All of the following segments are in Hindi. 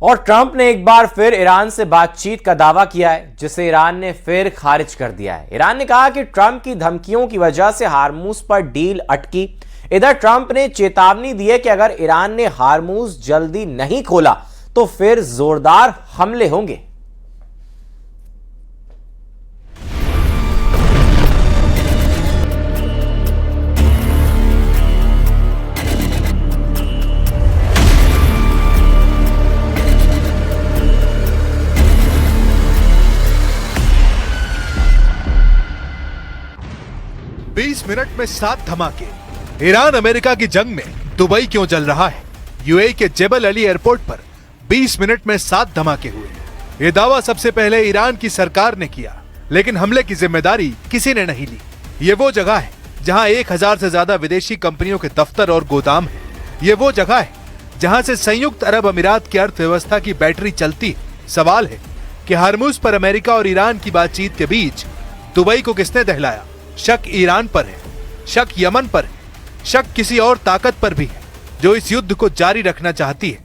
और ट्रंप ने एक बार फिर ईरान से बातचीत का दावा किया है, जिसे ईरान ने फिर खारिज कर दिया है। ईरान ने कहा कि ट्रंप की धमकियों की वजह से हार्मूज पर डील अटकी। इधर ट्रंप ने चेतावनी दी है कि अगर ईरान ने हार्मूज जल्दी नहीं खोला तो फिर जोरदार हमले होंगे। मिनट में 7 धमाके। ईरान अमेरिका की जंग में दुबई क्यों जल रहा है? यूएई के जेबल अली एयरपोर्ट पर 20 मिनट में 7 धमाके हुए। ये दावा सबसे पहले ईरान की सरकार ने किया, लेकिन हमले की जिम्मेदारी किसी ने नहीं ली। ये वो जगह है जहां 1000 से ज्यादा विदेशी कंपनियों के दफ्तर और गोदाम है। ये वो जगह है जहां से संयुक्त अरब अमीरात की अर्थव्यवस्था की बैटरी चलती है। सवाल है कि हार्मूज पर अमेरिका और ईरान की बातचीत के बीच दुबई को किसने दहलाया? शक ईरान पर है, शक यमन पर है, शक किसी और ताकत पर भी है जो इस युद्ध को जारी रखना चाहती है।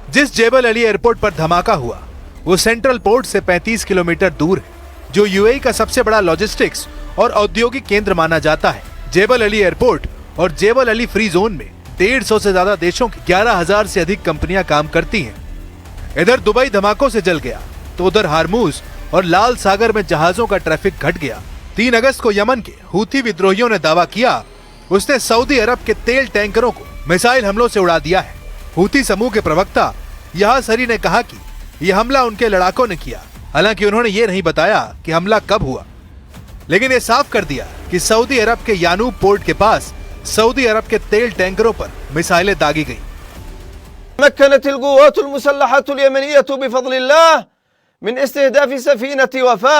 जिस जेबल अली एयरपोर्ट पर धमाका हुआ वो सेंट्रल पोर्ट से 35 किलोमीटर दूर है, जो यूएई का सबसे बड़ा लॉजिस्टिक्स और औद्योगिक केंद्र माना जाता है। जेबल अली एयरपोर्ट और जेबल अली फ्री जोन में 150 से ज्यादा देशों की 11,000 से अधिक कंपनियां काम करती हैं। इधर दुबई धमाकों से जल गया तो उधर हार्मूज और लाल सागर में जहाजों का ट्रैफिक घट गया। 3 अगस्त को यमन के हूथी विद्रोहियों ने दावा किया उसने सऊदी अरब के तेल टैंकरों को मिसाइल हमलों से उड़ा दिया है। हूथी समूह के प्रवक्ता यासरी ने कहा कि यह हमला उनके लड़ाकों ने किया। हालांकि उन्होंने ये नहीं बताया कि हमला कब हुआ, लेकिन ये साफ कर दिया कि सऊदी अरब के यानूब पोर्ट के पास सऊदी अरब के तेल टैंकरों पर मिसाइलें दागी गई। तमक्कनत अल-क़ुव्वात अल-मुसल्लहत अल-यमनिय्यह बिफ़ज़लिल्लाह मिन इस्तिहदाफ़ सफ़ीनत वफ़ा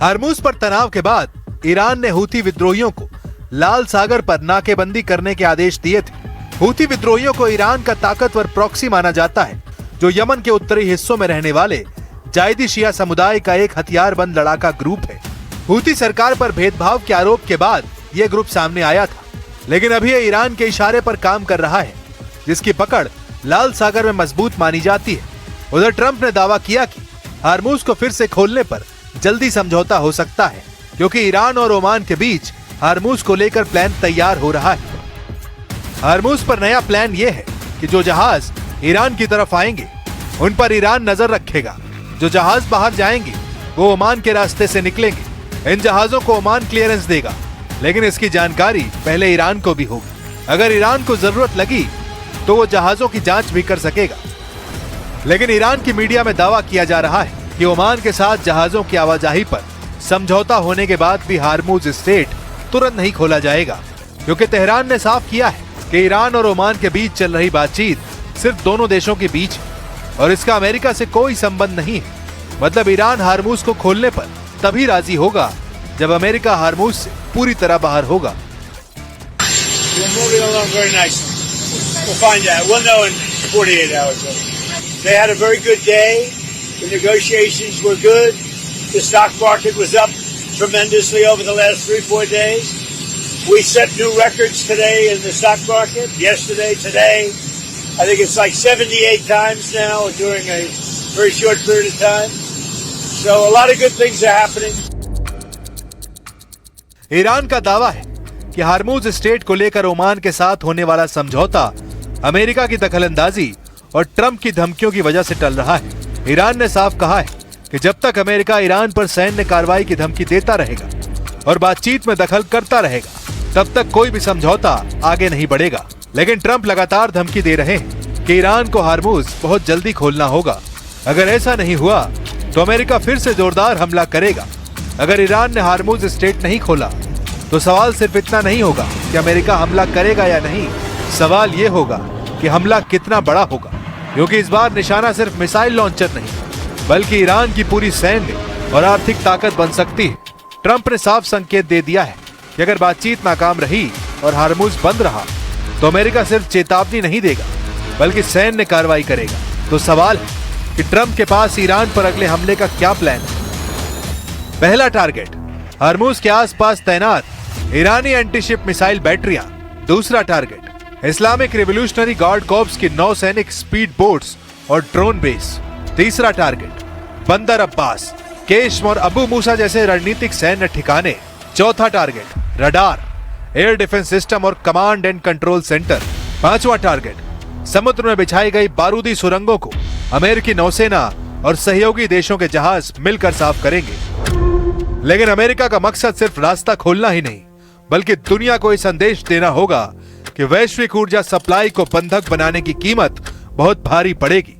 हार्मूज पर तनाव के बाद ईरान ने हूथी विद्रोहियों को लाल सागर पर नाकेबंदी करने के आदेश दिए थे। हूथी विद्रोहियों को ईरान का ताकतवर प्रॉक्सी माना जाता है, जो यमन के उत्तरी हिस्सों में रहने वाले जायदी शिया समुदाय का एक हथियारबंद लड़ाका ग्रुप है। हूथी सरकार पर भेदभाव के आरोप के बाद यह ग्रुप सामने आया था, लेकिन अभी यह ईरान के इशारे पर काम कर रहा है, जिसकी पकड़ लाल सागर में मजबूत मानी जाती है। उधर ट्रंप ने दावा किया कि हार्मूज को फिर से खोलने पर जल्दी समझौता हो सकता है, क्योंकि ईरान और ओमान के बीच हार्मूज को लेकर प्लान तैयार हो रहा है। हार्मूज पर नया प्लान यह है कि जो जहाज ईरान की तरफ आएंगे उन पर ईरान नजर रखेगा। जो जहाज बाहर जाएंगे वो ओमान के रास्ते से निकलेंगे। इन जहाजों को ओमान क्लियरेंस देगा, लेकिन इसकी जानकारी पहले ईरान को भी होगी। अगर ईरान को जरूरत लगी तो वो जहाजों की जांच भी कर सकेगा। लेकिन ईरान की मीडिया में दावा किया जा रहा है कि ओमान के साथ जहाजों की आवाजाही पर समझौता होने के बाद भी हार्मूज स्ट्रेट तुरंत नहीं खोला जाएगा, क्योंकि तेहरान ने साफ किया है कि ईरान और ओमान के बीच चल रही बातचीत सिर्फ दोनों देशों के बीच है और इसका अमेरिका से कोई संबंध नहीं है। मतलब ईरान हार्मूज को खोलने पर तभी राजी होगा जब अमेरिका हार्मूज से पूरी तरह बाहर होगा। I think it's like 78 times now during a very short period of time. So a lot of good things are happening. Iran का दावा है कि हार्मूज स्ट्रेट को लेकर ओमान के साथ होने वाला समझौता अमेरिका की दखलंदाजी और ट्रंप की धमकियों की वजह से टल रहा है। ईरान ने साफ कहा है कि जब तक अमेरिका ईरान पर सैन्य कार्रवाई की धमकी देता रहेगा और बातचीत में दखल करता रहेगा, तब तक कोई भी समझौता आगे नहीं बढ़ेगा। लेकिन ट्रंप लगातार धमकी दे रहे हैं कि ईरान को हार्मूज बहुत जल्दी खोलना होगा। अगर ऐसा नहीं हुआ तो अमेरिका फिर से जोरदार हमला करेगा। अगर ईरान ने हार्मूज स्ट्रेट नहीं खोला तो सवाल सिर्फ इतना नहीं होगा कि अमेरिका हमला करेगा या नहीं, सवाल ये होगा कि हमला कितना बड़ा होगा, क्योंकि इस बार निशाना सिर्फ मिसाइल लॉन्चर नहीं बल्कि ईरान की पूरी सैन्य और आर्थिक ताकत बन सकती है। ट्रंप ने साफ संकेत दे दिया है कि अगर बातचीत नाकाम रही और हार्मूज बंद रहा तो अमेरिका सिर्फ चेतावनी नहीं देगा बल्कि सैन्य कार्रवाई करेगा। तो सवाल है कि ट्रंप के पास ईरान पर अगले हमले का क्या प्लान है। पहला टारगेट, हरमुज के आसपास तैनात ईरानी एंटीशिप मिसाइल बैटरियां। दूसरा target, Islamic Revolutionary Guard Corps की नौसैनिक स्पीड बोट्स और ड्रोन बेस। तीसरा टारगेट, बंदर अब्बास, केशम और अबू मूसा जैसे रणनीतिक सैन्य ठिकाने। चौथा target, radar, air defence system और कमांड एंड कंट्रोल सेंटर। पांचवा टारगेट, समुद्र में बिछाई गई बारूदी सुरंगों को अमेरिकी नौसेना और सहयोगी देशों के जहाज मिलकर साफ करेंगे। लेकिन अमेरिका का मकसद सिर्फ रास्ता खोलना ही नहीं, बल्कि दुनिया को यह संदेश देना होगा कि वैश्विक ऊर्जा सप्लाई को बंधक बनाने की कीमत बहुत भारी पड़ेगी।